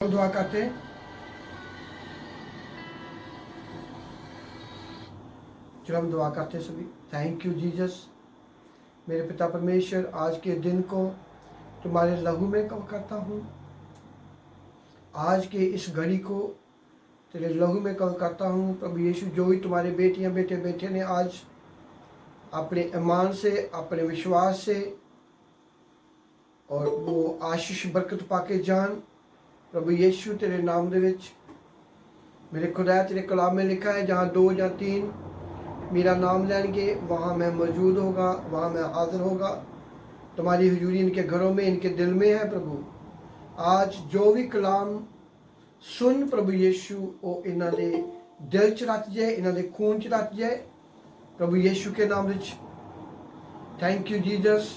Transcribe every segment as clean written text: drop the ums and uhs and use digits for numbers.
हम दुआ करते हैं। चलो हम दुआ करते हैं सभी। Thank you Jesus. मेरे पिता परमेश्वर, आज के दिन को तुम्हारे लहू में कव करता हूँ। आज के इस घड़ी को तेरे लहू में कव करता हूँ। प्रभु यीशु, जो भी तुम्हारे बेटियां बेटे बैठे ने आज अपने ईमान से, अपने विश्वास से, और वो आशीष बरकत पाके जान। प्रभु यीशु तेरे नाम दे विच मेरे खुदा, तेरे कलाम में लिखा है, जहाँ 2 या 3 मेरा नाम लेंगे वहाँ मैं मौजूद होगा, वहाँ मैं हाजिर होगा। तुम्हारी हुजूरी इनके घरों में, इनके दिल में है। प्रभु आज जो भी कलाम सुन प्रभु यीशु, वो इन्हों के दिल च रच जाए, इन्हों के खून च रच जाए प्रभु यीशु के नाम विच। Thank you Jesus.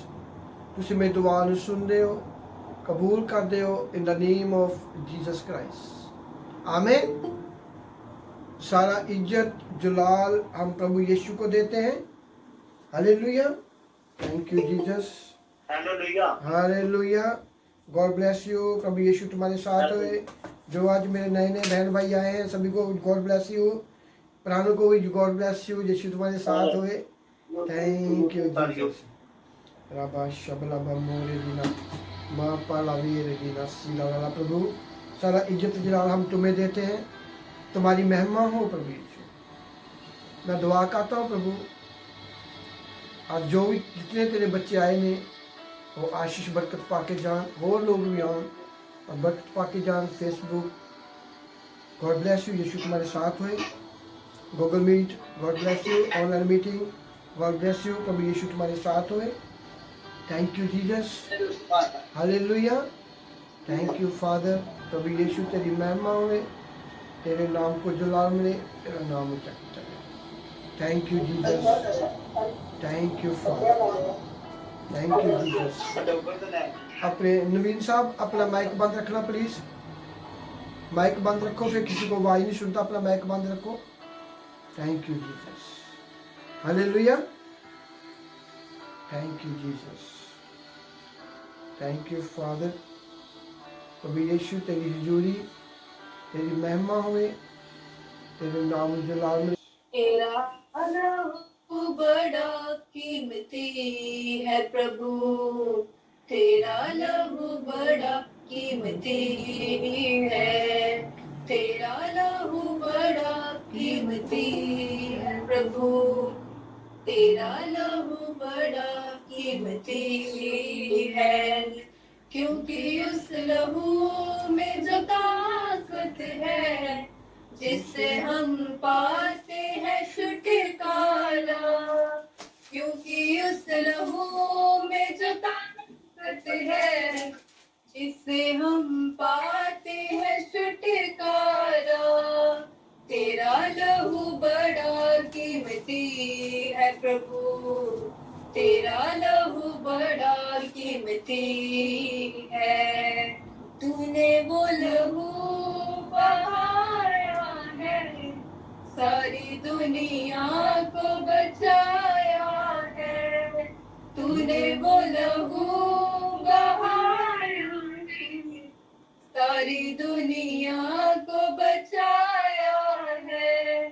तुसीं मेरी दुआ नूं सुनदे हो, कबूल करदे हो, in the name of Jesus Christ, आमीन। सारा इज्जत जलाल हम प्रभु यीशु को देते हैं। Hallelujah. Thank you Jesus. Hallelujah, hallelujah. God bless you. प्रभु यीशु तुम्हारे साथ होए। जो आज मेरे नए नए बहन भाई आए हैं, सभी को गॉड ब्लेस यू। प्राणों को भी गॉड ब्लेस यू। यीशु तुम्हारे साथ होए। Thank you Jesus. राबा शबला बमोरे दीना मां पाला वीर दीना सीला वाला। प्रभु सारा इज्जत जलाल हम तुम्हें देते हैं। तुम्हारी महिमा हो प्रभु यीशु। मैं दुआ करता हूँ प्रभु, आज जो भी जितने तेरे बच्चे आए ने वो आशीष बरकत पाके जान, और लोग भी आन और बरकत पाके जान। Facebook God bless you. यीशु तुम्हारे साथ हुए। Google Meet God bless you. Online meeting God bless you. प्रभु यीशु तुम्हारे साथ हुए। Thank you Jesus. Hallelujah. Thank you father. प्रभु यीशु तेरी महिमा हुए, तेरे नाम को जलाल मिले, तेरा नाम ऊंचा करे। Thank you Jesus. Thank you father. Thank you Jesus. अपने नवीन साहब अपना माइक बंद रखना प्लीज। माइक बंद रखो, फिर किसी को आवाज नहीं सुनता। अपना माइक बंद रखो। Thank you Jesus. Hallelujah. Thank you Jesus. Thank you father. प्रभु यीशु तेरी हुजूरी, तेरी महिमा हुए, तेरे नाम जलाल में। तेरा नाम बड़ा कीमती है प्रभु, तेरा लहू बड़ा कीमती है, तेरा लहू बड़ा कीमती है प्रभु, तेरा लहू बड़ा कीमती है, क्योंकि उस लहू में जो ताकत है, जिससे हम पाते हैं छुटकारा, क्योंकि उस लहू में जो ताकत है, जिससे हम पाते हैं छुटकारा, तेरा लहू बड़ा कीमती है प्रभु, तेरा लहू बड़ा कीमती है, तूने वो लहू बहाया है, सारी दुनिया को बचाया है, तूने वो लहू बहाया है, सारी दुनिया को बचाया है,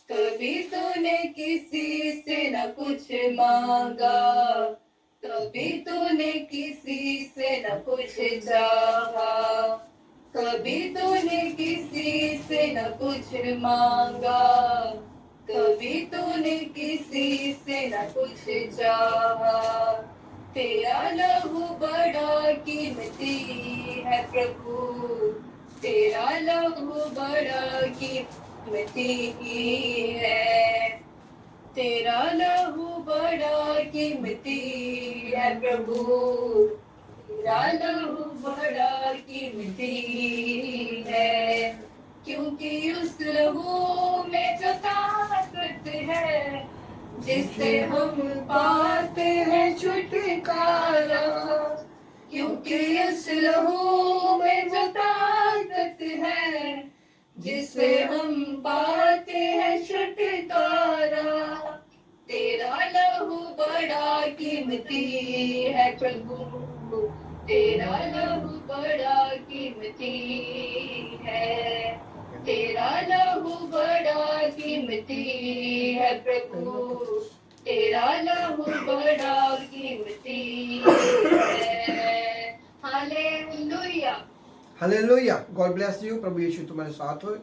कभी तूने किसी से न कुछ मांगा, कभी तूने किसी से न कुछ चाहा, कभी तूने किसी से न कुछ मांगा, कभी तूने किसी से न कुछ चाहा, तेरा लहू बड़ा कीमती है प्रभु, तेरा लहू बड़ा कीमती है, तेरा लहू बड़ा कीमती है प्रभु, तेरा लहू बड़ा कीमती है, क्योंकि उस लहू में जो ताकत है, जिससे हम पाते हैं छुटकारा, क्योंकि उस लहू में जो ताकत है, जिससे हम पाते हैं छुटकारा, तेरा लहू बड़ा कीमती है प्रभु, तेरा लहू बड़ा कीमती है, तेरा लहू बड़ा कीमती है प्रभु, तेरा लहू बड़ा कीमती है। Hallelujah. Hallelujah. God bless you. प्रभु यीशु तुम्हारे साथ हो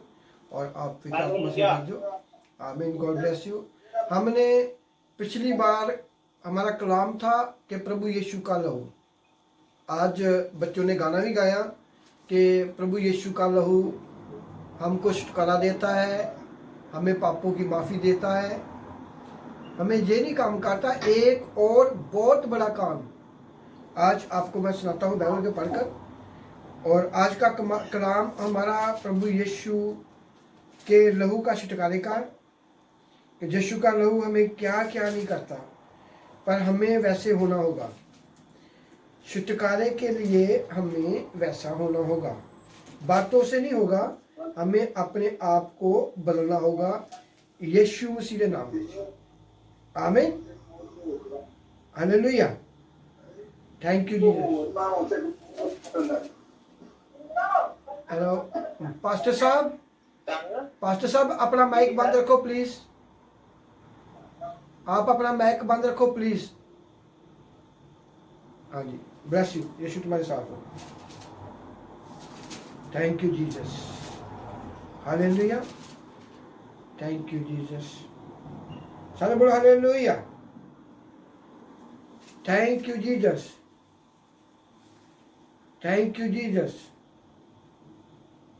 और आप फिक्र आत्मा से भेजो। आमीन। God bless you. हमने पिछली बार हमारा कलाम था कि प्रभु यीशु का लहू। आज बच्चों ने गाना भी गाया कि प्रभु यीशु का लहू हमको छुटकारा देता है, हमें पापों की माफ़ी देता है, हमें ये नहीं काम करता। एक और बहुत बड़ा काम आज आपको मैं सुनाता हूँ बाइबल के पढ़कर। और आज का कलाम हमारा प्रभु यीशु के लहू का छुटकारे का, कि यीशु का लहू हमें क्या क्या नहीं करता, पर हमें वैसे होना होगा। छुटकारे के लिए हमें वैसा होना होगा, बातों से नहीं होगा, हमें अपने आप को बदलना होगा यीशु मसीह के नाम में। आमीन। Hallelujah. Thank you Jesus. Hello pastor साहब अपना माइक बंद रखो प्लीज। आप अपना माइक बंद रखो प्लीज। हाँ जी। Bless you. यीशु तुम्हारे साथ हो। Thank you Jesus. Hallelujah. Thank you Jesus. सारे बोलो hallelujah. Thank you Jesus. Thank you Jesus.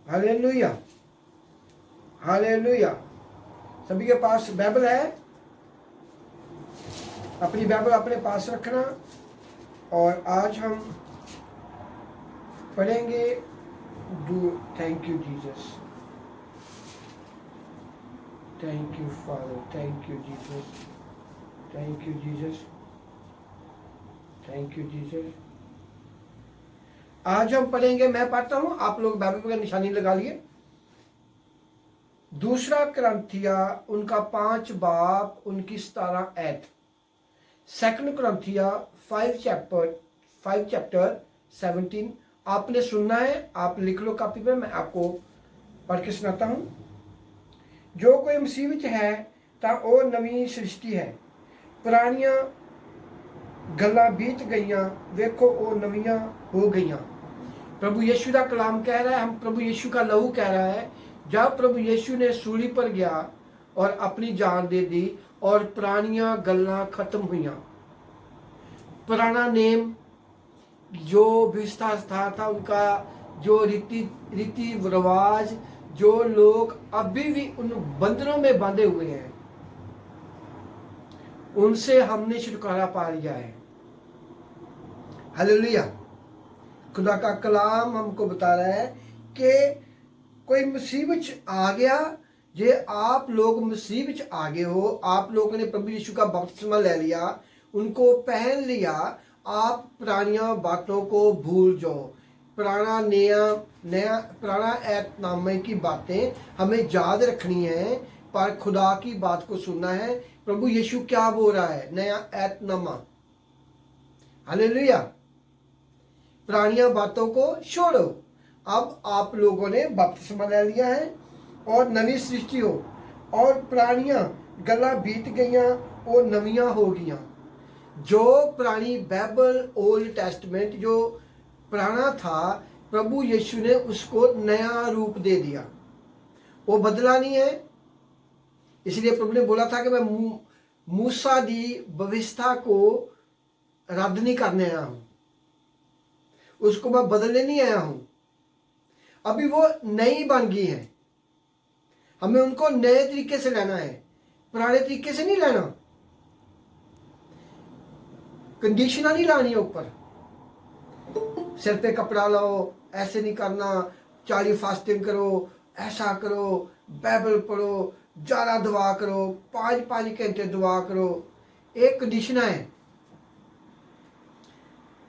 Hallelujah. Hallelujah. सभी के पास बाइबल है? अपनी बाइबल अपने पास रखना। और आज हम पढ़ेंगे do. Thank you Jesus. Thank you father. Thank you Jesus. Thank you Jesus. Thank you Jesus. आज हम पढ़ेंगे, मैं पढ़ता हूं, आप लोग बाइबल पर निशानी लगा लिए। दूसरा कुरिन्थिया उनका 5 बाब उनकी 17 ऐत। सेकंड कुरिन्थिया 5 चैप्टर 17। आपने सुनना है, आप लिख लो कॉपी पे, मैं आपको पढ़ के सुनाता हूं। जो कोई मसीह विच है तां ओ नवीं सृष्टि है, पुरानियां गल्लां बीत गईयां, देखो ओ नवीं हो गईयां। प्रभु यीशु का कलाम कह रहा है, हम प्रभु यीशु का लहू कह रहा है। जब प्रभु यीशु ने सूली पर गया और अपनी जान दे दी और पुरानियां गल्लां खत्म हुईयां, पुराना नेम जो व्यवस्था था उनका, जो रीति रिवाज, जो लोग अभी भी उन बंधनों में बंधे हुए हैं, उनसे हमने छुटकारा पा लिया है। हालेलुया। खुदा का कलाम हमको बता रहा है कि कोई मुसीबत आ गया, जे आप लोग मुसीबत आ गए हो, आप लोगों ने प्रभु यीशु का बपतिस्मा ले लिया, उनको पहन लिया, आप पुरानियां बातों को भूल जाओ। पुराना नया पुराना ऐतनामे की बातें हमें याद रखनी है, पर खुदा की बात को सुनना है। प्रभु यीशु क्या बोल रहा है? नया ऐतनामा। हालेलुया। पुरानियां बातों को छोड़ो, अब आप लोगों ने बपतिस्मा ले लिया है और नवी सृष्टि हो, और पुरानियां गल्लां बीत गईयां, वो नवियां हो गईयां। जो पुरानी बाइबल ओल्ड टेस्टमेंट जो पुराना था, प्रभु यीशु ने उसको नया रूप दे दिया, वो बदला नहीं है। इसलिए प्रभु ने बोला था कि मैं मूसा दी व्यवस्था को रद्द नहीं करने आया हूं, उसको मैं बदलने नहीं आया हूं। अभी वो नई बन गई है, हमें उनको नए तरीके से लेना है, पुराने तरीके से नहीं लेना। कंडीशना नहीं लानी है ऊपर, सिर पे कपड़ा लाओ, ऐसे नहीं करना, 40 फास्टिंग करो, ऐसा करो, बाइबल पढ़ो, ज़्यादा दुआ करो, 5-5 घंटे दुआ करो। एक कंडीशन है,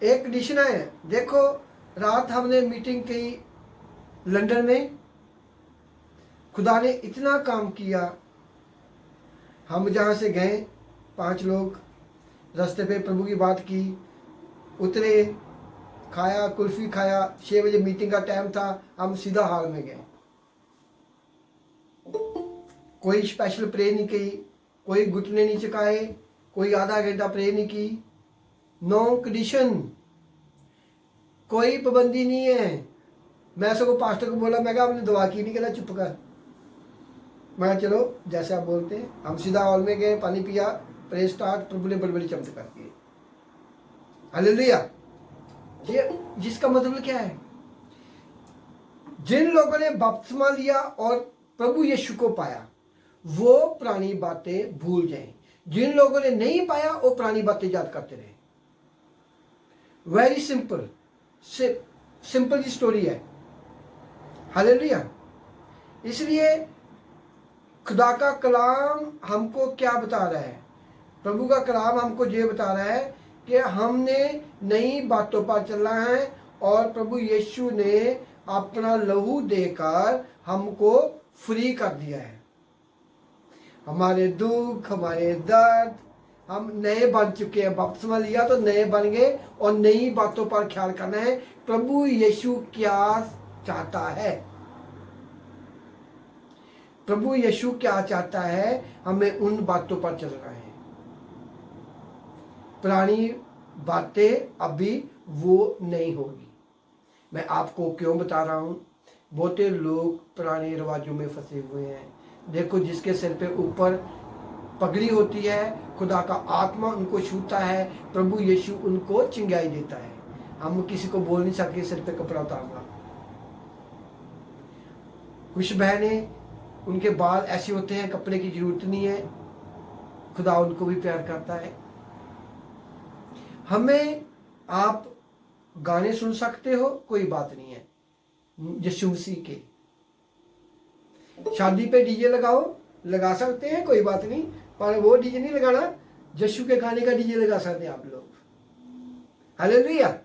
एक कंडीशन है। देखो, रात हमने मीटिंग की लंदन में, खुदा ने इतना काम किया। हम जहाँ से गए 5 लोग, रास्ते पे प्रभु की बात की, उतरे, खाया, कुल्फी खाया, 6 बजे मीटिंग का टाइम था, हम सीधा हॉल में गए। कोई स्पेशल प्रे नहीं की, कोई घुटने नहीं चुकाए, कोई आधा घंटा प्रे नहीं की। नो कंडीशन, कोई पाबंदी नहीं है। मैं सगों पास्टर को बोला, मैं कहा आपने दुआ की नहीं, कहना चुप कर। मैं कहा चलो जैसे आप बोलते हैं। हम सीधा हॉल में गए, पानी पिया, प्रे स्टार्ट, प्रभु ने बड़ी बड़ी चमत्कार किए। हालेलुया। ये जिसका मतलब क्या है, जिन लोगों ने बपतिस्मा लिया और प्रभु यीशु को पाया वो पुरानी बातें भूल जाएं। जिन लोगों ने नहीं पाया वो पुरानी बातें याद करते रहे। वेरी सिंपल, सिंपल सी स्टोरी है। हालेलुया। इसलिए खुदा का कलाम हमको क्या बता रहा है? प्रभु का कलाम हमको ये बता रहा है कि हमने नई बातों पर चलना है और प्रभु यीशु ने अपना लहू देकर हमको फ्री कर दिया है। हमारे दुख, हमारे दर्द, हम नए बन चुके हैं। बपतिस्मा लिया तो नए बन गए और नई बातों पर ख्याल करना है। प्रभु यीशु क्या चाहता है? प्रभु यीशु क्या चाहता है? हमें उन बातों पर चलना है। पुरानी बातें अभी वो नहीं होगी। मैं आपको क्यों बता रहा हूं? बहुते लोग पुराने रिवाजों में फंसे हुए हैं। देखो, जिसके सिर पे ऊपर पगड़ी होती है, खुदा का आत्मा उनको छूता है, प्रभु यीशु उनको चिंगाई देता है। हम किसी को बोल नहीं सकते सिर पे कपड़ा उतारना। कुछ बहनें, उनके बाल ऐसे होते हैं, कपड़े की जरूरत नहीं है, खुदा उनको भी प्यार करता है। हमें आप गाने सुन सकते हो, कोई बात नहीं है, यीशु मसीह के। शादी पे डीजे लगाओ, लगा सकते हैं, कोई बात नहीं, पर वो डीजे नहीं लगाना, यीशु के गाने का डीजे लगा सकते हैं आप लोग। हालेलुया।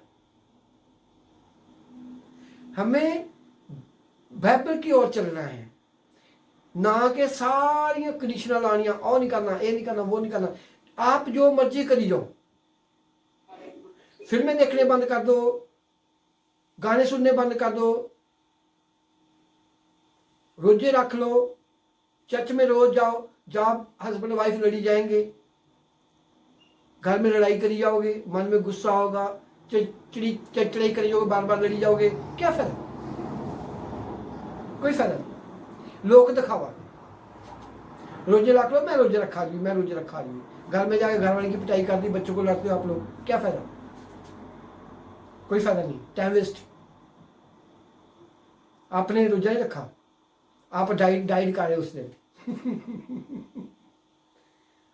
हमें बाइबल की ओर चलना है, ना के सारियां कंडीशनां लानियां, और नहीं करना, ये नहीं करना, वो नहीं करना। आप जो मर्जी करी जाओ, फिल्में देखने बंद कर दो, गाने सुनने बंद कर दो, रोजे रख लो, चर्च में रोज जाओ, जब हस्बैंड वाइफ लड़ी जाएंगे, घर में लड़ाई करी जाओगे, मन में गुस्सा होगा, चिड़चिड़ाई करी जाओगे, बार बार लड़ी जाओगे, क्या फायदा? कोई फायदा नहीं। लोग दिखावा, रोजे रख लो, मैं रोजे रखा रही हूँ, मैं रोजे रखा रही हूँ, घर में जाके घर वाले की पिटाई कर दी, बच्चों को लड़ते हो आप लोग, क्या फायदा? कोई फायदा नहीं, टाइम वेस्ट। आपने रोजा नहीं रखा, आप डाइट कर रहे हो उस दिन।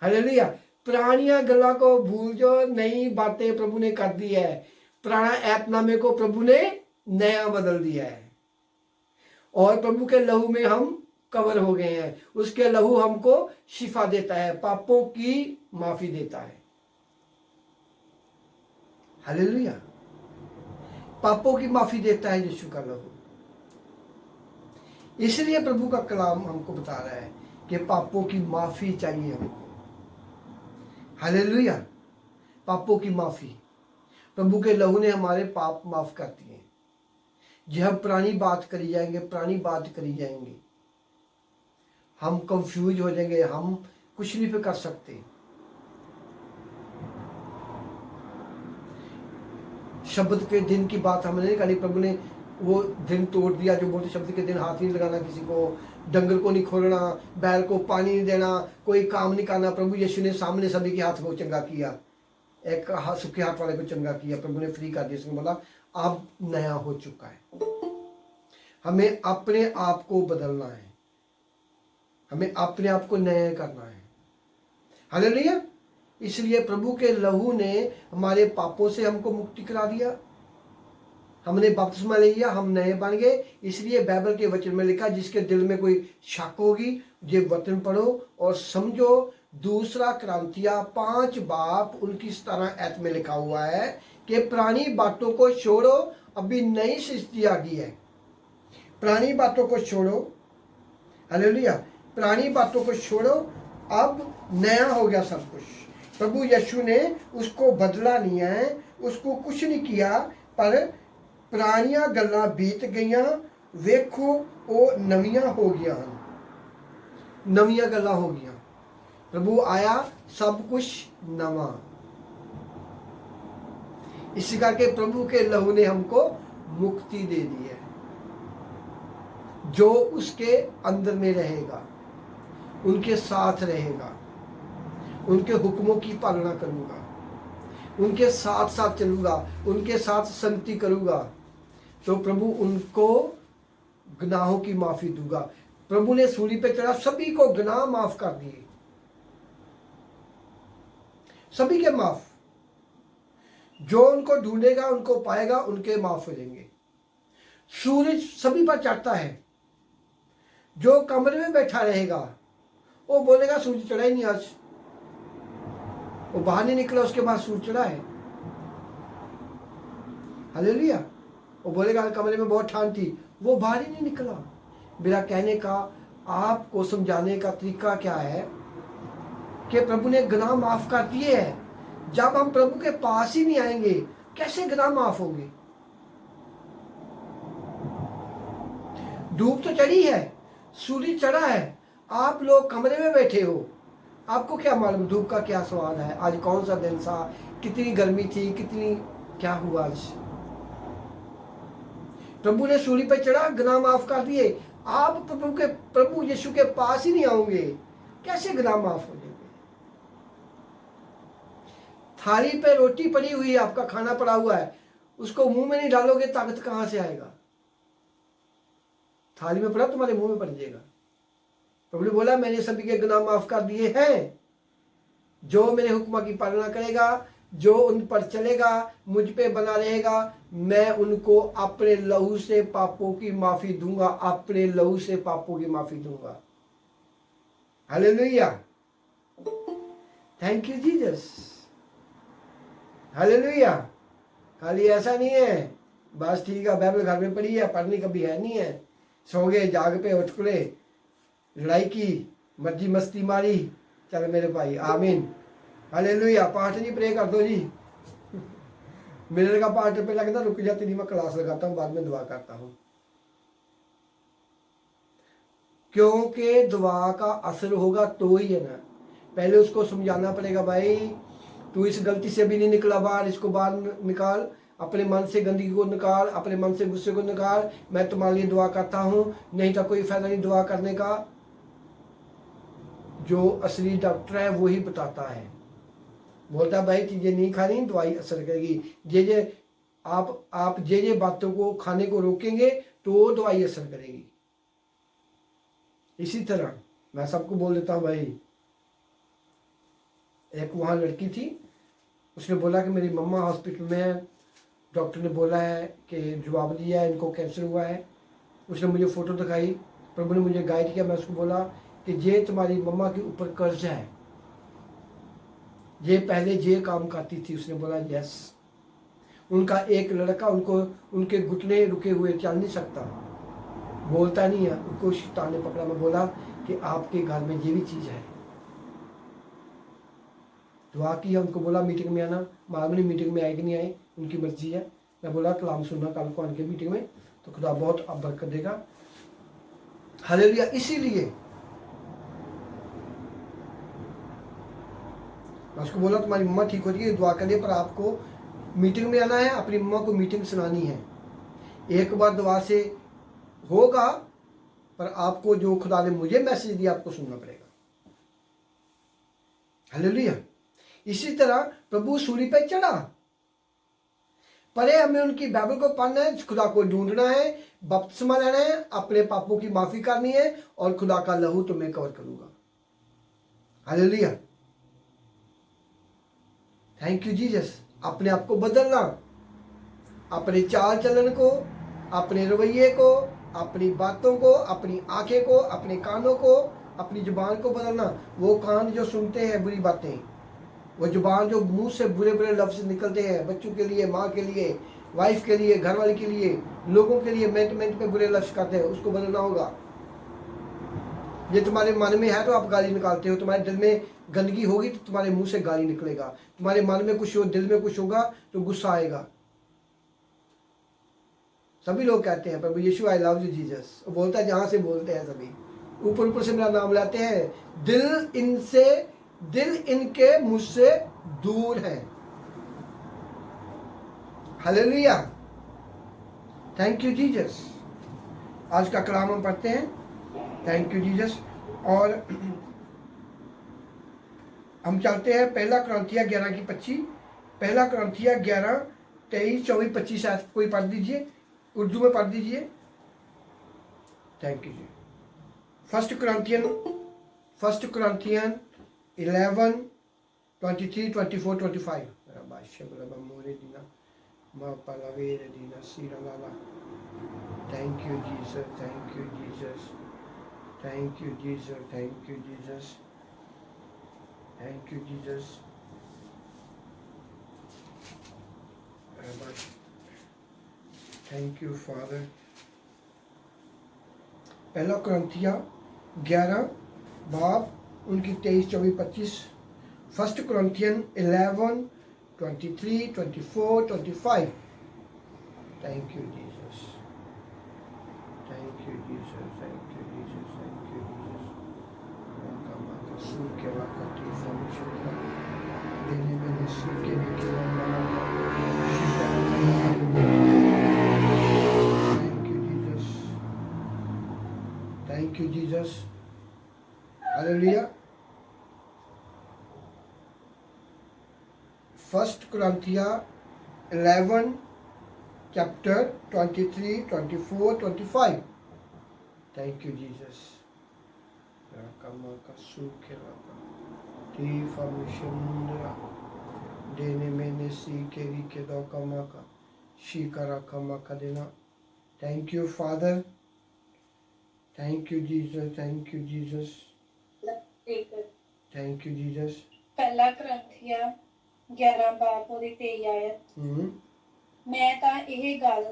हालेलुया। पुरानियां गल्लां को भूल जाओ, नई बातें प्रभु ने कर दी है। पुराना ऐतनामे को प्रभु ने नया बदल दिया है और प्रभु के लहू में हम कवर हो गए हैं। उसके लहू हमको शिफा देता है, पापों की माफी देता है। हालेलुया। पापों की माफी देता है यीशु का लहू। इसलिए प्रभु का कलाम हमको बता रहा है कि पापों की माफी चाहिए हमको। हालेलुया। पापों की माफी, प्रभु के लहू ने हमारे पाप माफ कर दिए। जब हम पुरानी बात करी जाएंगे, पुरानी बात करी जाएंगे, हम कंफ्यूज हो जाएंगे, हम कुछ नहीं पे कर सकते। शब्द के दिन की बात हमने नहीं करी, प्रभु ने वो दिन तोड़ दिया जो बोलते शब्द के दिन हाथ नहीं लगाना किसी को, डंगर को नहीं खोलना, बैल को पानी नहीं देना, कोई काम नहीं करना। प्रभु यीशु ने सामने सभी के हाथ को चंगा किया, एक सूखे हाथ वाले को चंगा किया, प्रभु ने फ्री कर दिया। उसने बोला अब नया हो चुका है। हमें अपने आप को बदलना है, हमें अपने आप को नया करना है। हालेलुया। इसलिए प्रभु के लहू ने हमारे पापों से हमको मुक्ति करा दिया, हमने बपतिस्मा ले लिया, हम नए बन गए। इसलिए बाइबल के वचन में लिखा, जिसके दिल में कोई शक होगी ये वचन पढ़ो और समझो। दूसरा क्रांतियां 5 बाप 19-17 में लिखा हुआ है कि पुरानी बातों को छोड़ो, अभी नई सृष्टि आ गई है। पुरानी बातों को छोड़ो, हालेलुया, पुरानी बातों को छोड़ो, अब नया हो गया सब कुछ। प्रभु यीशु ने उसको बदला नहीं है, उसको कुछ नहीं किया, पर पुरानियां गल्लां बीत गईयां, वेखो वो नवियां हो गईयां हैं। नवियां गल्लां हो गईयां। प्रभु आया, सब कुछ नवा। इसी करके प्रभु के लहू ने हमको मुक्ति दे दी है। जो उसके अंदर में रहेगा, उनके साथ रहेगा, उनके हुक्मों की पालना करूंगा, उनके साथ साथ चलूंगा, उनके साथ संगति करूंगा, तो प्रभु उनको गुनाहों की माफी दूंगा। प्रभु ने सूली पे चढ़ा, सभी को गुनाह माफ कर दिए, सभी के माफ। जो उनको ढूंढेगा उनको पाएगा, उनके माफ हो जाएंगे। सूरज सभी पर चढ़ता है। जो कमरे में बैठा रहेगा वो बोलेगा सूरज चढ़ा ही नहीं आज, वो बाहर नहीं निकला, उसके बाद सूरज चढ़ा है। हालेलुया। वो बोलेगा कमरे में बहुत ठंड थी, वो बाहर ही नहीं निकला। मेरा कहने का आपको समझाने का तरीका क्या है कि प्रभु ने गुनाह माफ कर दिए हैं। जब हम प्रभु के पास ही नहीं आएंगे, कैसे गुनाह माफ होंगे? धूप तो चढ़ी है, सूरज चढ़ा है, आप लोग कमरे में बैठे हो, आपको क्या मालूम धूप का क्या स्वाद है, आज कौन सा दिन था, कितनी गर्मी थी, कितनी क्या हुआ आज। प्रभु ने सूली पर चढ़ा, गुनाह माफ कर दिए। आप प्रभु यीशु के पास ही नहीं आओगे, कैसे गुनाह माफ हो जाएंगे? थाली पे रोटी पड़ी हुई है, आपका खाना पड़ा हुआ है, उसको मुंह में नहीं डालोगे, ताकत कहां से आएगा? थाली में पड़ा, तुम्हारे मुंह में पड़ जाएगा। प्रभु ने बोला मैंने सभी के गुनाह माफ कर दिए हैं। जो मेरे हुक्म की पालना करेगा, जो उन पर चलेगा, मुझ पे बना रहेगा, मैं उनको अपने लहू से पापों की माफी दूंगा, अपने लहू से पापों की माफी दूंगा। Hallelujah, thank you Jesus. Hallelujah. खाली ऐसा नहीं है बस ठीक है बाइबल घर में पढ़ी है, पढ़नी कभी है नहीं है, सो गए जाग पे उठ खुले, लड़ाई की, मर्जी मस्ती मारी, चल मेरे भाई आमीन। हालेलुया। पाठ जी प्रे कर दो जी। मेरे का पाठ पे लगता रुक जाती नहीं, मैं क्लास लगाता हूँ, बाद में दुआ करता हूँ, क्योंकि दुआ का असर होगा तो ही है ना। पहले उसको समझाना पड़ेगा, भाई तू इस गलती से भी नहीं निकला बाहर, इसको बाहर निकाल, अपने मन से गंदगी को निकाल, अपने मन से गुस्से को निकाल, मैं तुम्हारे लिए दुआ करता हूँ, नहीं तो कोई फायदा नहीं दुआ करने का। जो असली डॉक्टर है वही बताता है, बोलता भाई चीजें नहीं खानी, दवाई असर करेगी। जे आप जे बातों को खाने को रोकेंगे तो दवाई असर करेगी। इसी तरह मैं सबको बोल देता हूँ भाई, एक वहाँ लड़की थी, उसने बोला कि मेरी मम्मा हॉस्पिटल में है, डॉक्टर ने बोला है कि जवाब दिया है इनको कैंसर हुआ है। उसने मुझे फ़ोटो दिखाई, प्रभु ने मुझे गाइड किया। मैं उसको बोला कि ये तुम्हारी मम्मा के ऊपर कर्ज है, ये पहले ये काम करती थी। उसने बोला यस। उनका एक लड़का उनको उनके घुटने रुके हुए, चल नहीं सकता, बोलता नहीं है, उनको शैतान ने पकड़ा। मैं बोला कि आपके घर में ये भी चीज़ है। दुआ की है, उनको बोला मीटिंग में आना, मालूम मीटिंग में आए कि नहीं आए, उनकी मर्जी है। मैं बोला कलाम सुनना कल को आने मीटिंग में, तो खुदा बहुत अब बरकत देगा। हालेलुया। इसीलिए मैं उसको बोला तुम्हारी मम्मा ठीक हो जाएगी, दुआ करिए, पर आपको मीटिंग में आना है, अपनी मम्मा को मीटिंग सुनानी है। एक बार दुआ से होगा, पर आपको जो खुदा ने मुझे मैसेज दिया आपको सुनना पड़ेगा। हालेलुया। इसी तरह प्रभु सूली पे चढ़ा, परे हमें उनकी बाइबल को पढ़ना है, खुदा को ढूंढना है, बपतिस्मा लेना है, अपने पापों की माफी करनी है, और खुदा का लहू तुम्हें कवर करूंगा। Hallelujah, thank you Jesus. अपने आप को बदलना, अपने चाल चलन को, अपने रवैये को, अपनी बातों को, अपनी आंखें को, अपने कानों को, अपनी जुबान को बदलना। वो कान जो सुनते हैं बुरी बातें, वो जुबान जो मुंह से बुरे बुरे लफ्ज निकलते हैं, बच्चों के लिए, माँ के लिए, वाइफ के लिए, घर वाले के लिए, लोगों के लिए मिनट पे बुरे लफ्ज करते हैं, उसको बदलना होगा। ये तुम्हारे मन में है तो आप गाली निकालते हो, तुम्हारे दिल में गंदगी होगी तो तुम्हारे मुंह से गाली निकलेगा, तुम्हारे मन में कुछ हो, दिल में कुछ होगा तो गुस्सा आएगा। सभी लोग कहते हैं प्रभु यीशु आई लव यू जीसस, वो बोलता है जहाँ से बोलते हैं सभी, ऊपर ऊपर से मेरा नाम लाते हैं, दिल इनके मुझसे दूर है। Hallelujah, thank you Jesus. आज का कलाम हम पढ़ते हैं, थैंक यू जीसस। और हम चलते हैं पहला कुरिन्थिया 11:25, पहला कुरिन्थिया 11:23-24-25 शायद कोई पढ़ दीजिए, उर्दू में पढ़ दीजिए। Thank you ji. First Corinthian 11:23-24-25। Thank you, Jesus. Thank you, Jesus. Thank you, Jesus. Thank you, Jesus. Thank you, Jesus. Thank you, Father. पहला कुरिन्थिया 11 बाब उनकी 23-24-25। First Corinthian 11:23-24-25। Thank you, Jesus. Thank you, Jesus. Thank you, Jesus. Thank you, Jesus. Thank you, Jesus. Hallelujah. First Corinthians 11 chapter 23-24-25. Thank you, Jesus. Thank you, Father. Thank you, Jesus. Thank you, Jesus. Thank you, Jesus. पहला कुरिन्थिया 11 ਬਾਬ ਉਹਦੀ 23 ਆਇਤ। ਮੈਂ ਤਾਂ ਇਹ ਗੱਲ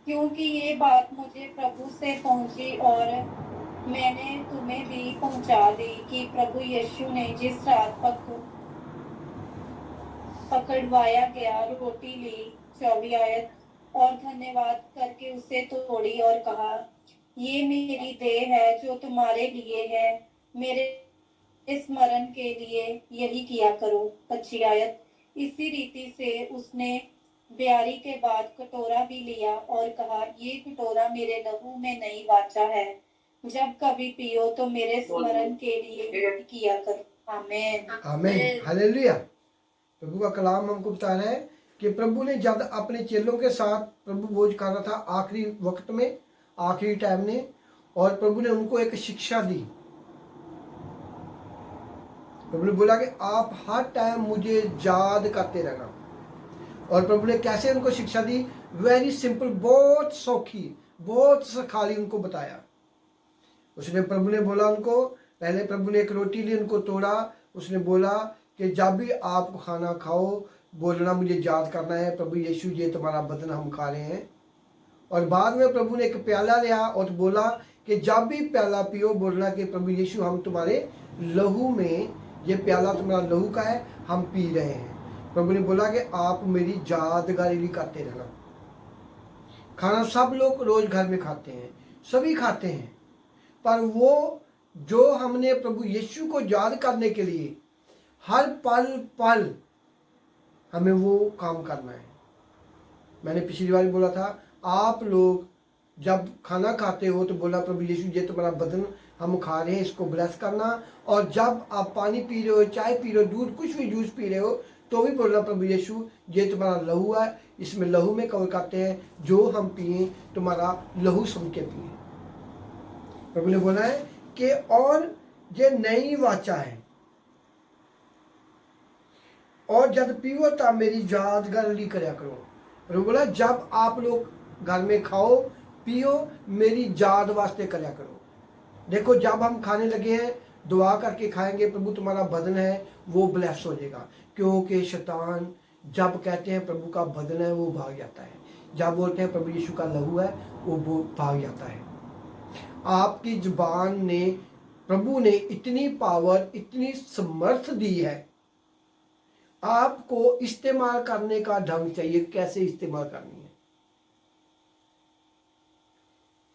क्योंकि ये बात मुझे प्रभु से पहुंची और मैंने तुम्हें भी पहुंचा दी कि प्रभु यीशु ने जिस रात पकड़वाया गया रोटी ली 24 आयत और धन्यवाद करके उसे तोड़ी और कहा ये मेरी देह है जो तुम्हारे लिए है, मेरे स्मरण के लिए यही किया करो 25 आयत। इसी रीति से उसने ब्यारी के बाद कटोरा भी लिया और कहा ये कटोरा मेरे लहू में नई वाचा है, जब कभी पियो तो मेरे स्मरण के लिए किया करो। आमीन आमीन हालेलुया। प्रभु का कलाम हमको बता रहा है कि प्रभु ने जब अपने चेलों के साथ प्रभु भोज कर रहा था आखिरी वक्त में, आखिरी टाइम में, और प्रभु ने उनको एक शिक्षा दी। प्रभु ने बोला कि आप हर टाइम मुझे याद करते रहना। और प्रभु ने कैसे उनको शिक्षा दी? वेरी सिंपल, बहुत सौखी, बहुत सखाली उनको बताया। उसने प्रभु ने बोला उनको, पहले प्रभु ने एक रोटी ली, उनको तोड़ा, उसने बोला कि जब भी आप खाना खाओ बोलना मुझे याद करना है प्रभु यीशु ये तुम्हारा बदन हम खा रहे हैं। और बाद में प्रभु ने एक प्याला लिया और बोला कि जब भी प्याला पियो बोलना कि प्रभु यीशु हम तुम्हारे लहू में, ये प्याला तुम्हारा लहू का है, हम पी रहे हैं। प्रभु ने बोला कि आप मेरी यादगारी करते रहना। खाना सब लोग रोज घर में खाते हैं, सभी खाते हैं, पर वो जो हमने प्रभु यीशु को याद करने के लिए हर पल पल हमें वो काम करना है। मैंने पिछली बार बोला था, आप लोग जब खाना खाते हो तो बोला प्रभु यीशु ये तुम्हारा बदन हम खा रहे हैं, इसको ब्लेस करना। और जब आप पानी पी रहे हो, चाय पी रहे हो, दूध कुछ भी जूस पी रहे हो तो भी बोलना प्रभु यीशु ये तुम्हारा लहू है, इसमें लहू में कवर करते हैं, जो हम पिए तुम्हारा लहू सुन के पिए। प्रभु ने बोला है कि और ये नई वाचा है और जब पीओ तब मेरी यादगारी करया करो। प्रभु बोला जब आप लोग घर में खाओ पियो मेरी याद वास्ते करया करो। देखो जब हम खाने लगे हैं दुआ करके खाएंगे, प्रभु तुम्हारा बदन है वो ब्लेस हो जाएगा, क्योंकि शैतान जब कहते हैं प्रभु का बदन है वो भाग जाता है, जब बोलते हैं प्रभु यीशु का लहू है वो भाग जाता है। आपकी जुबान ने प्रभु ने इतनी पावर, इतनी समर्थ दी है, आपको इस्तेमाल करने का ढंग चाहिए, कैसे इस्तेमाल करनी है।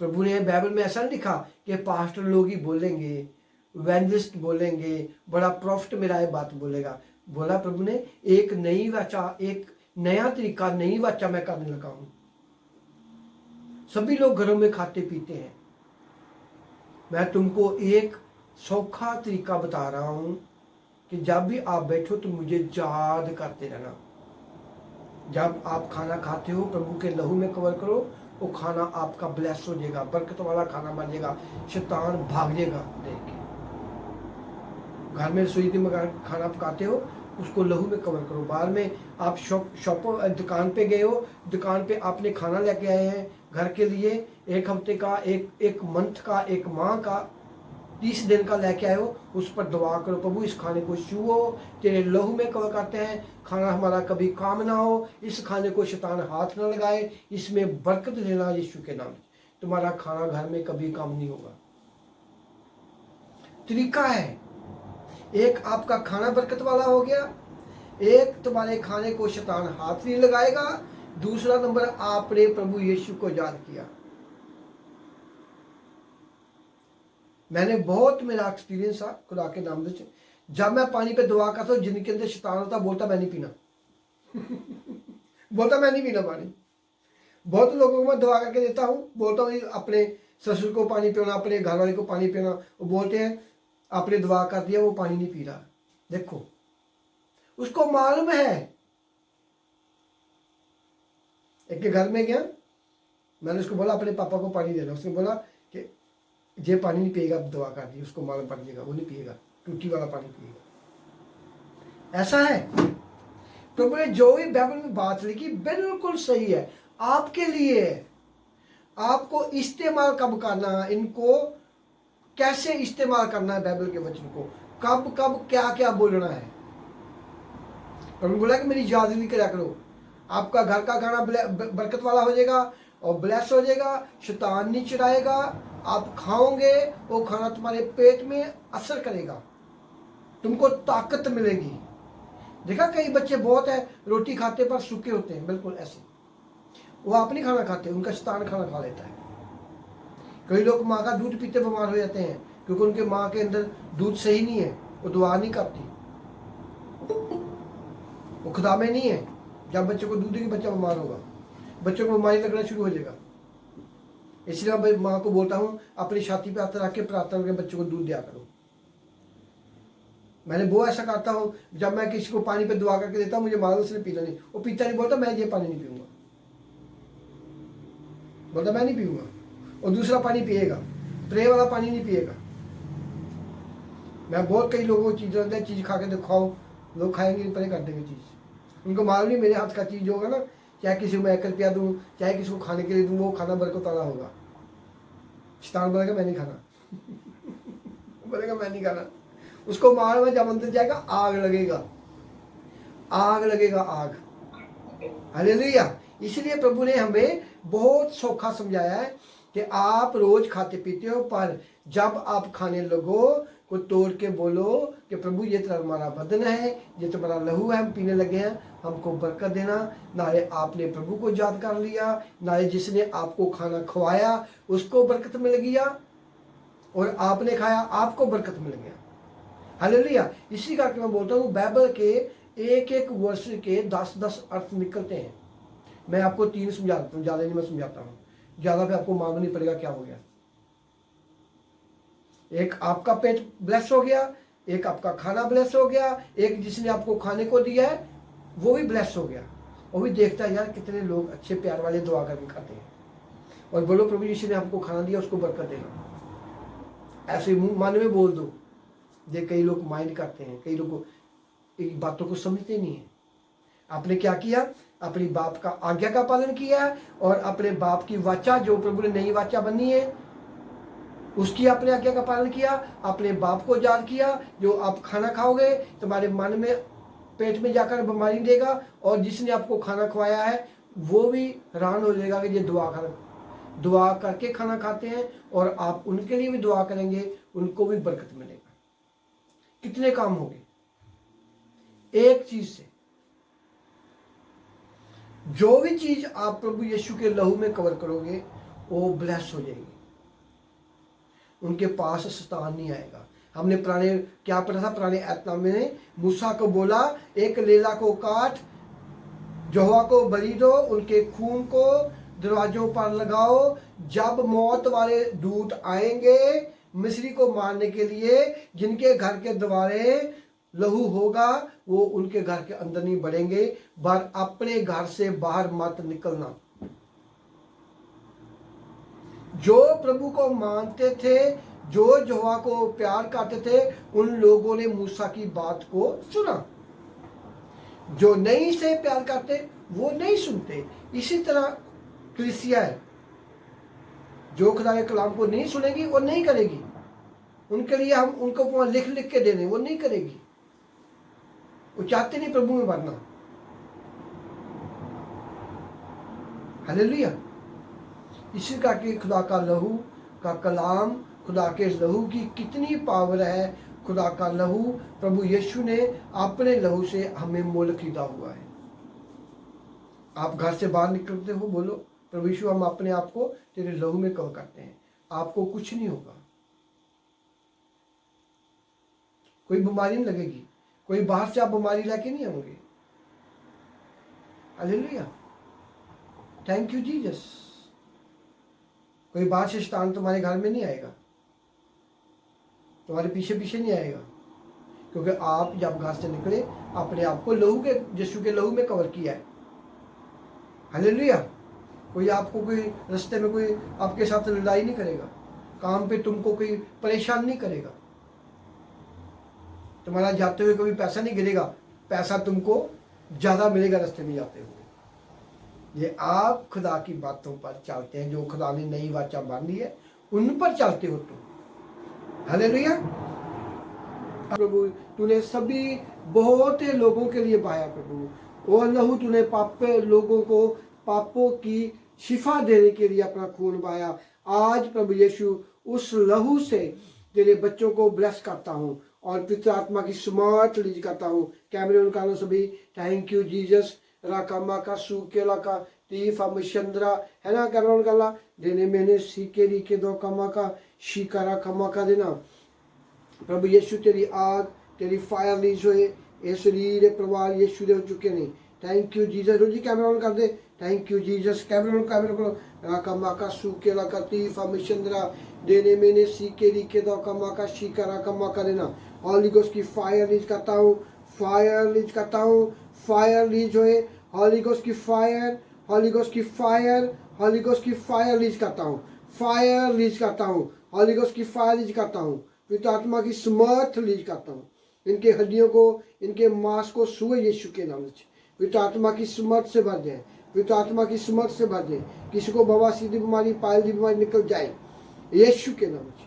प्रभु ने बाइबल में ऐसा नहीं लिखा कि पास्टर लोग ही बोलेंगे, इवेंजलिस्ट बोलेंगे, बड़ा प्रॉफिट मेरा ये बात बोलेगा। बोला प्रभु ने एक नई वाचा, एक नया तरीका, नई वाचा मैं करने लगा हूं। सभी लोग घरों में खाते पीते हैं, मैं तुमको एक सौखा तरीका बता रहा हूं कि जब भी आप बैठो तो मुझे याद करते रहना। जब आप खाना खाते हो प्रभु के लहू में कवर करो, वो खाना आपका ब्लेस हो जाएगा, बरकत वाला खाना बन जाएगा, शैतान भाग जाएगा देख के। घर में रसोई में खाना पकाते हो, उसको लहू में कवर करो। बाहर में आप शॉप दुकान पे गए हो, दुकान पे आपने खाना लेके आए हैं घर के लिए, एक हफ्ते का, एक मंथ का, एक माह का, 30 दिन का लेके आए हो, उस पर दुआ करो, प्रभु इस खाने को छुओ, तेरे लहू में कवर करते हैं, खाना हमारा कभी काम ना हो, इस खाने को शैतान हाथ ना लगाए, इसमें बरकत देना यीशु के नाम। तुम्हारा खाना घर में कभी काम नहीं होगा। तरीका है, एक आपका खाना बरकत वाला हो गया, एक तुम्हारे खाने को शैतान हाथ नहीं लगाएगा, दूसरा नंबर आपने प्रभु यीशु को याद किया। मैंने बहुत, मेरा एक्सपीरियंस था खुदा के नाम से, जब मैं पानी पे दुआ करता हूँ जिनके अंदर शैतान होता, बोलता मैं नहीं पीना बोलता मैं नहीं पीना पानी। बहुत लोगों को मैं दुआ करके देता हूँ, बोलता हूँ अपने ससुर को पानी पीना, अपने घर वाले को पानी पीना, वो बोलते हैं आपने दुआ कर दिया, वो पानी नहीं पी रहा। देखो उसको मालूम है। एक के घर में गया, मैंने उसको बोला अपने पापा को पानी देना, उसने बोला कि ये पानी नहीं पिएगा, दुआ कर दी, उसको मालूम पड़ जाएगा, वो नहीं पिएगा, टूटी वाला पानी पिएगा। ऐसा है। प्रभु ने जो भी बाइबल में बात लिखी बिल्कुल सही है, आपके लिए है। आपको इस्तेमाल कब करना, इनको कैसे इस्तेमाल करना है, बाइबल के वचन को कब कब क्या क्या बोलना है। प्रभु ने बोला कि मेरी याद नहीं करा करो, आपका घर का खाना बरकत वाला हो जाएगा और ब्लेस हो जाएगा, शैतान नहीं चिढ़ाएगा, आप खाओगे वो खाना तुम्हारे पेट में असर करेगा, तुमको ताकत मिलेगी। देखा कई बच्चे बहुत है रोटी खाते पर सूखे होते हैं, बिल्कुल ऐसे, वो आप नहीं खाना खाते, उनका शैतान खाना खा लेता है। कई लोग माँ का दूध पीते बीमार हो जाते हैं क्योंकि उनके माँ के अंदर दूध सही नहीं है, वो दुआ नहीं करती, वो खुदा में नहीं है। जब बच्चे को दूध देगी बच्चा बीमार होगा, बच्चों को बीमारी लगना शुरू हो जाएगा। इसलिए मैं माँ को बोलता हूँ अपनी छाती पे हाथ रख के प्रार्थना करके बच्चों को दूध दिया करो। मैंने वो ऐसा करता हूँ, जब मैं किसी को पानी पे दुआ करके देता हूँ मुझे मालूम उसने पीना नहीं, वो पीता नहीं, बोलता मैं ये पानी नहीं पीऊंगा, बोलता मैं नहीं पीऊंगा, और दूसरा पानी पिएगा, प्रे वाला पानी नहीं पिएगा। मैं बहुत कई लोगों को चीज़ खा के दिखाओ, लोग खाएंगे नहीं, परे कर देंगे चीज़, उनको मालूम नहीं मेरे हाथ का चीज़ होगा ना, चाहे किसी को मैं 1 रुपया दूँ, चाहे किसी को खाने के लिए दूँ, वो खाना बरकत वाला होगा। शैतान बोलेगा मैं नहीं खाना बोलेगा मैं नहीं खाना, उसको मार में जब अंदर जाएगा आग लगेगा, आग लगेगा, आग। हालेलुया। इसलिए प्रभु ने हमें बहुत सौखा समझाया है कि आप रोज खाते पीते हो, पर जब आप खाने लगो को तोड़ के बोलो कि प्रभु ये तो हमारा बदन है, ये तो हमारा लहू है, हम पीने लगे हैं, हमको बरकत देना। नाले आपने प्रभु को याद कर लिया, नाले जिसने आपको खाना खवाया उसको बरकत मिल गया, और आपने खाया आपको बरकत मिल गया। हालेलुया। इसी करके मैं बोलता हूँ बाइबल के एक एक वर्ष के 10-10 अर्थ निकलते हैं। मैं आपको 3 समझाता हूँ, ज़्यादा नहीं मैं समझाता हूँ, ज़्यादा पे आपको मालूम नहीं पड़ेगा क्या हो गया। एक आपका पेट ब्लेस हो गया, एक आपका खाना ब्लेस हो गया, एक जिसने आपको खाने को दिया है वो भी ब्लेस हो गया। वो भी देखता है यार कितने लोग अच्छे प्यार वाले दुआ करके खाते हैं, और बोलो प्रभु यीशु ने हमको खाना दिया उसको बरकत देना। ऐसे मुंह मन में बोल दो। ये कई लोग माइंड करते हैं, कई लोग इन बातों को समझते नहीं है। आपने क्या किया, अपनी बाप का आज्ञा का पालन किया, और अपने बाप की वाचा जो प्रभु ने नई वाचा बनी है उसकी आपने आज्ञा का पालन किया, अपने बाप को याद किया। जो आप खाना खाओगे तुम्हारे मन में पेट में जाकर बीमारी देगा, और जिसने आपको खाना खवाया है वो भी हैरान हो जाएगा कि ये दुआ करके खाना खाते हैं, और आप उनके लिए भी दुआ करेंगे, उनको भी बरकत मिलेगा। कितने काम होंगे एक चीज से। जो भी चीज आप प्रभु यीशु के लहू में कवर करोगे वो ब्लेस हो जाएगी, उनके पास शैतान नहीं आएगा। हमने पुराने क्या पढ़ा था, पुराने ऐतनामे में मूसा को बोला एक लेला को काट, यहोवा को बलि दो, उनके खून को दरवाजों पर लगाओ, जब मौत वाले दूत आएंगे मिस्री को मारने के लिए, जिनके घर के द्वारे लहू होगा वो उनके घर के अंदर नहीं बढ़ेंगे, पर अपने घर से बाहर मत निकलना। जो प्रभु को मानते थे, जो यहोवा को प्यार करते थे, उन लोगों ने मूसा की बात को सुना। जो नहीं से प्यार करते वो नहीं सुनते। इसी तरह कलीसिया है, जो खुदा के कलाम को नहीं सुनेगी वो नहीं करेगी। उनके लिए हम उनको लिख लिख के देने, वो नहीं करेगी। वो चाहते नहीं प्रभु में बढ़ना। हालेलुया। इसी का कि खुदा का लहू का कलाम, खुदा के लहू की कितनी पावर है। खुदा का लहू, प्रभु यीशु ने अपने लहू से हमें मोल खरीदा हुआ है। आप घर से बाहर निकलते हो, बोलो प्रभु यीशु हम अपने आप को तेरे लहू में कवर करते हैं, आपको कुछ नहीं होगा, कोई बीमारी नहीं लगेगी, कोई बाहर से आप बीमारी लेके नहीं आओगे। Hallelujah, thank you Jesus. कोई बाहर से शैतान तुम्हारे घर में नहीं आएगा, तुम्हारे पीछे पीछे नहीं आएगा, क्योंकि आप जब घर से निकले अपने आप को लहू के, यीशु के लहू में कवर किया है। हालेलुया। कोई आपको कोई रास्ते में कोई आपके साथ लड़ाई नहीं करेगा, काम पे तुमको कोई परेशान नहीं करेगा, तुम्हारा जाते हुए कभी पैसा नहीं गिरेगा, पैसा तुमको ज्यादा मिलेगा रास्ते में जाते हुए। ये आप खुदा की बातों पर चलते हैं, जो खुदा ने नई वाचा बांधी है उन पर चलते हो तुम। हालेलुया। प्रभु तूने सभी बहुत लोगों के लिए बहाया प्रभु, और लहू तूने लोगों को पापों की शिफा देने के लिए अपना खून बहाया। आज प्रभु यीशु उस लहू से तेरे बच्चों को ब्लेस करता हूँ और पिता आत्मा की स्मार्ट रिलीज करता हूँ। कैमरे उनका लो सभी, थैंक यू जीसस। राकामा का सुकेला का तीफा मिशंद्रा है ना, करवन काला देने मैंने सीके रीके दो कमा का शिकारा कमा का देना। प्रभु यीशु तेरी आग, तेरी फायर रिलीज हुए, ये शरीर प्रवाह यीशु दे हो चुके नहीं। Thank you Jesus. रोजी कैमरा ऑन कर दे, थैंक यू जीसस। कैमरा को राकामा का सुकेला का तीफा मिशंद्रा देने मैंने सीके रीके दो कमा का शिकारा कमा का देना। हॉली गोस्ट की फायर रिलीज करता हूँ, फायर रिलीज करता हूँ, फायर रिलीज हुए, हॉली गोस्ट की फायर, हॉली गोस्ट की फायर, हॉली गोस्ट की फायर रिलीज करता हूँ, फायर रिलीज करता हूँ, हॉली गोस्ट की फायर रिलीज करता हूँ, पवित्र आत्मा की समर्थ रिलीज करता हूँ। इनके हड्डियों को, इनके मांस को छुए यीशु के नाम से, पवित्र आत्मा की समर्थ से भर जाए, पवित्र आत्मा की समर्थ से भर जाए। किसी को बवासीर की बीमारी, पायल की बीमारी निकल जाए यीशु के नाम से,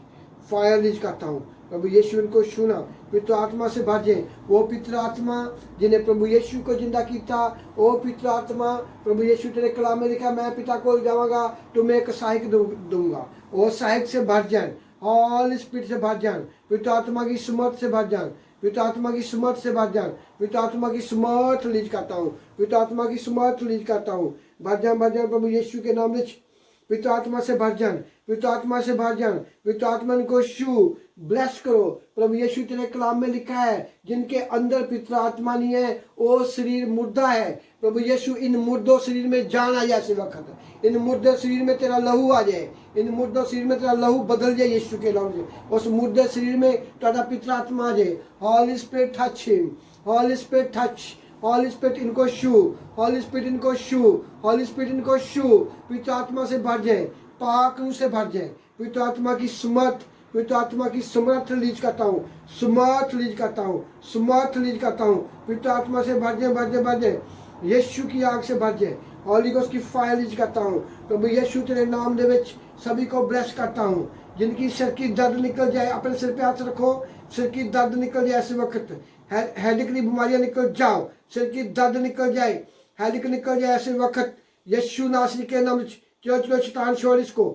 फायर रिलीज करता हूँ। प्रभु यीशु इनको सुना, पिता आत्मा से भर जाए। वो पिता आत्मा जिन्हें प्रभु यीशु को जिंदा किया, वो पिता आत्मा प्रभु यीशु तेरे कलाम में लिखा, मैं पिता को जाऊंगा तुम्हें एक सहायक दूंगा, वो सहायक से भर जाए, ऑल स्पिरिट से भर जाए, पिता आत्मा की समर्थ से भर जाए, पिता आत्मा की समर्थ से भर जाए, पिता आत्मा की समर्थ रिलीज करता हूँ, पिता आत्मा की समर्थ रिलीज करता हूँ। भर जाए प्रभु यीशु के नाम में, पिता आत्मा से भर जान, पिता आत्मा से भर जान, पिता आत्मा को शू ब्लेस करो। प्रभु यीशु तेरे कलाम में लिखा है, जिनके अंदर पिता आत्मा नहीं है वो शरीर मुर्दा है। प्रभु यीशु इन मुर्दों शरीर में जान आ जाए इस वक्त, इन मुर्दे शरीर में तेरा लहू आ जाए, इन मुर्दों शरीर में तेरा लहू बदल जाए यीशु के नाम से। उस मुर्दे शरीर में तेरा पिता आत्मा आ जाए। हॉली स्पिरिट टच हिम, हॉली स्पिरिट टच, हॉली स्पिरिट इनको शू, हॉली स्पिरिट इनको शू, हॉली स्पिरिट इनको शू। पिता आत्मा से भर जाए, पाक रूह से भर जाए, पिता आत्मा की समर्थ, पिता आत्मा की समर्थ रिलीज करता हूँ, समर्थ रिलीज करता हूँ, समर्थ रिलीज करता हूँ। पिता आत्मा से भर जाए, भर जाए, भर जाए, यीशु की आग से भर जाए। हॉली गोस्ट की फायर रिलीज करता हूँ। प्रभु यीशु तेरे नाम दे विच सभी को ब्लेस करता हूँ। जिनकी सिर की दर्द निकल जाए, अपने सिर पे हाथ रखो, सिर की दर्द निकल जाए ऐसे वक्त, हेडेक की बीमारियां निकल जाओ, सिर की दर्द निकल जाए, हेडेक निकल जाए ऐसे वक्त, यीशु नासरी के नाम। चलो चलो शैतान छोड़ इसको,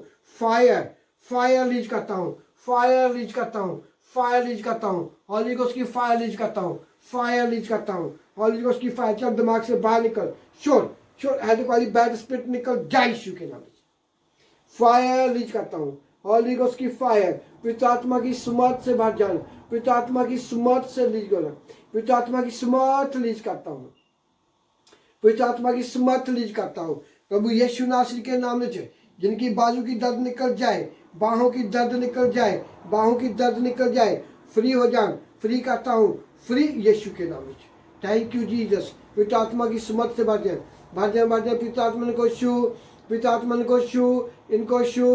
फायर, फायर रिलीज करता हूँ, फायर रिलीज करता हूँ, फायर रिलीज करता हूँ, हॉली गोस्ट की फायर रिलीज करता हूँ, फायर रिलीज करता हूँ, हॉली गोस्ट की फायर। चल दिमाग से बाहर निकल, शोर शोर हेडेक वाली बैड स्पिरिट निकल जाए यीशु के नाम से। फायर रिलीज करता हूँ, हॉली गोस्ट की फायर, पवित्र आत्मा की सुमत से भर जाना, पवित्र आत्मा की सुमत से रिलीज करना, पवित्र आत्मा की सुमत रिलीज करता हूँ, पवित्र आत्मा की सुमत रिलीज करता हूँ प्रभु यीशु नासरी के नाम से। जिनकी बाजू की दर्द निकल जाए, बाहों की दर्द निकल जाए, बाहों की दर्द निकल जाए, फ्री हो जान, फ्री करता हूँ, फ्री यीशु के नाम से। Thank you Jesus. पवित्र आत्मा की सुमत से भर जाए, भर जाए, भर जाए। पवित्र आत्मा को छू, पवित्र आत्मा को छू, इनको छू,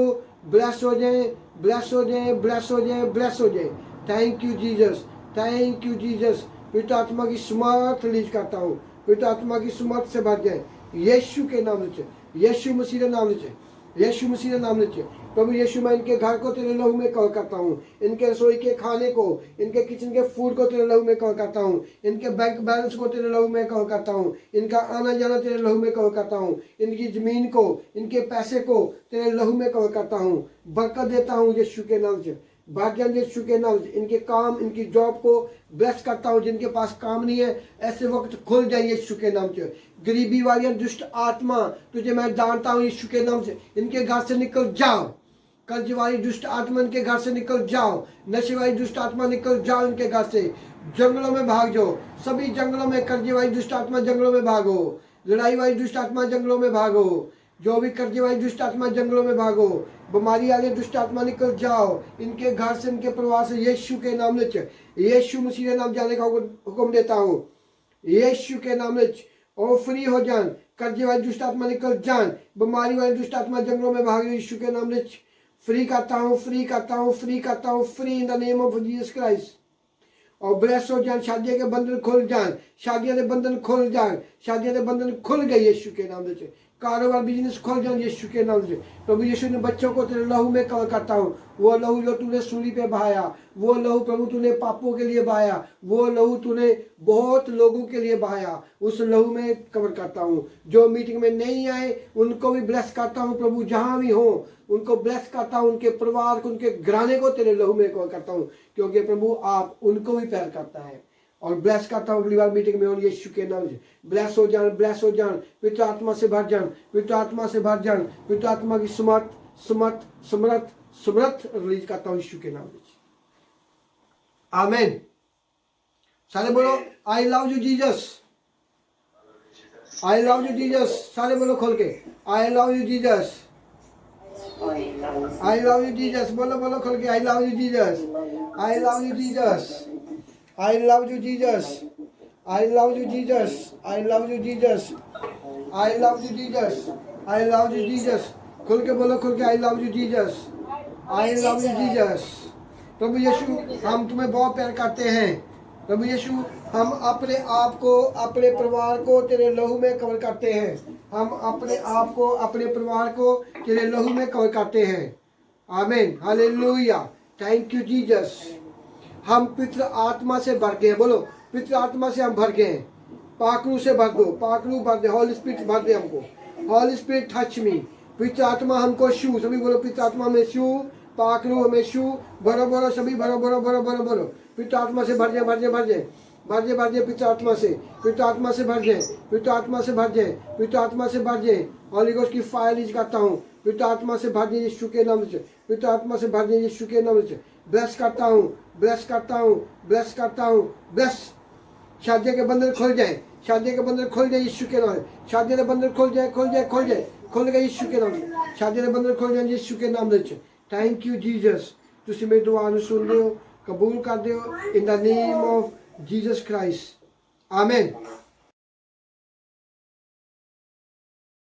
ब्लेस हो जाए, ब्लेस हो जाए, ब्लेस हो जाए, ब्लेस हो जाए। Thank you Jesus, thank you Jesus. पवित्र आत्मा की सुमत रिलीज करता हूँ, पवित्र आत्मा की सुमत से भर जाए यीशु के नाम से, यीशु मसीह के नाम से, यीशु मसीह के नाम से। प्रभु यीशु मैं इनके घर को तेरे लहू में कवर करता हूँ, इनके रसोई के खाने को, इनके किचन के फूड को तेरे लहू में कवर करता हूँ, इनके बैंक बैलेंस को तेरे लहू में कवर करता हूँ, इनका आना जाना तेरे लहू में कवर करता हूँ, इनकी जमीन को, इनके पैसे को तेरे लहू में कवर करता हूँ। बरकत देता हूँ यीशु के नाम से, भाग्यवान यीशु के नाम से। इनके काम, इनकी जॉब को ब्लेस करता हूँ। जिनके पास काम नहीं है ऐसे वक्त खुल जाए यीशु के नाम से। गरीबी वाली दुष्ट आत्मा तुझे मैं जानता हूँ यीशु के नाम से, इनके घर से निकल जाओ। कर्ज वाली दुष्ट आत्मा इनके घर से निकल जाओ, नशे वाली दुष्ट आत्मा निकल जाओ इनके घर से। जंगलों में भाग जाओ, सभी जंगलों में कर्जे वाली दुष्ट आत्मा जंगलों में भागो, लड़ाई वाली दुष्ट आत्मा जंगलों में भागो, जो भी कर्जे वाली दुष्ट आत्मा जंगलों में भागो। बीमारी वाले दुष्ट आत्मा निकल जाओ इनके घर से, इनके परिवार से यीशु के नाम से। यीशु मसीह के नाम जाने का हुक्म देता हूँ यीशु के नाम से। और फ्री हो जान, कर्जे वाली दुष्ट आत्मा निकल जान, बीमारी वाली दुष्ट आत्मा जंगलों में भाग यीशु के नाम से। फ्री करता हूँ, फ्री करता हूँ, फ्री करता हूँ, free in the name of Jesus Christ. और ब्लेस हो जान, शादियों के बंधन खुल जान, शादियों के बंधन खुल जान, शादियों के बंधन खुल गए यीशु के नाम से। कारोबार बिजनेस खोल जाए यीशु के नाम से। प्रभु यीशु ने बच्चों को तेरे लहू में कवर करता हूँ, वो लहू जो तूने सूली पे बहाया, वो लहू प्रभु तूने पापों के लिए बहाया, वो लहू तूने बहुत लोगों के लिए बहाया, उस लहू में कवर करता हूँ। जो मीटिंग में नहीं आए उनको भी ब्लेस करता हूँ प्रभु, जहाँ भी हो उनको ब्लेस करता हूँ, उनके परिवार को, उनके घराने को तेरे लहू में कवर करता हूँ, क्योंकि प्रभु आप उनको भी प्यार करता है। और ब्लेस करता हूँ अगली बार मीटिंग में और यीशु के नाम से। ब्लेस हो जान, ब्लेस हो जान, पवित्र आत्मा से भर जान, पवित्र आत्मा से भर जान, पवित्र आत्मा की सुमत सुमत सुमरत सुमरत रिलीज करता हूँ यीशु के नाम से। आमीन। सारे बोलो I love you Jesus, I love you Jesus. सारे बोलो खोल के I love you Jesus, I love you Jesus. बोलो बोलो खोल के I love you Jesus, I love you Jesus, I love you Jesus, I love you Jesus, I love you Jesus, I love you Jesus, I love you Jesus। खुल के बोलो, खुल के I love you Jesus, I love you Jesus। प्रभु यीशु हम तुम्हें बहुत प्यार करते हैं। प्रभु यीशु हम अपने आप को, अपने परिवार को तेरे लहू में कवर करते हैं। हम अपने आप को, अपने परिवार को तेरे लहू में कवर करते हैं। आमीन, हालेलुया, थैंक यू जीसस। हम पवित्र आत्मा से भर गए, बोलो पवित्र आत्मा से हम भर गए। पाखरू से भर दो, पाखरू भर दे, हॉली स्पिरिट भर दे हमको, हॉली स्पिरिट टच मी। पवित्र आत्मा हमको छू, सभी बोलो पवित्र आत्मा में छू, पाखरू हमें छू, भरो भरो सभी, भरो भरो भरो भरो भरो। पवित्र आत्मा से भर जाए, भर जाए, भर जाए, भर जाए, भर जाए, पवित्र आत्मा से, पवित्र आत्मा से भर जाए, पवित्र आत्मा से भर जाए, पवित्र आत्मा से भर जाए। हॉली गोस्ट की फायर रिलीज करता हूँ, पवित्र आत्मा से भर जाए यीशु के नाम से, पवित्र आत्मा से भर जाए यीशु के नाम से। ब्लेस करता हूँ, ब्लेस करता हूँ, ब्लेस करता हूँ, ब्लेस। शादी के बंधन खुल जाए, शादी के बंधन खुल जाए यीशु के नाम से। शादी के बंधन खुल जाए, खुल जाए, खुल जाए, खुल गए यीशु के नाम से। शादी के बंधन खुल जाए यीशु के नाम से। Thank you Jesus. तुसी मेरी दुआ ਨੂੰ सुन लियो, कबूल कर दियो in the name of Jesus Christ. आमीन।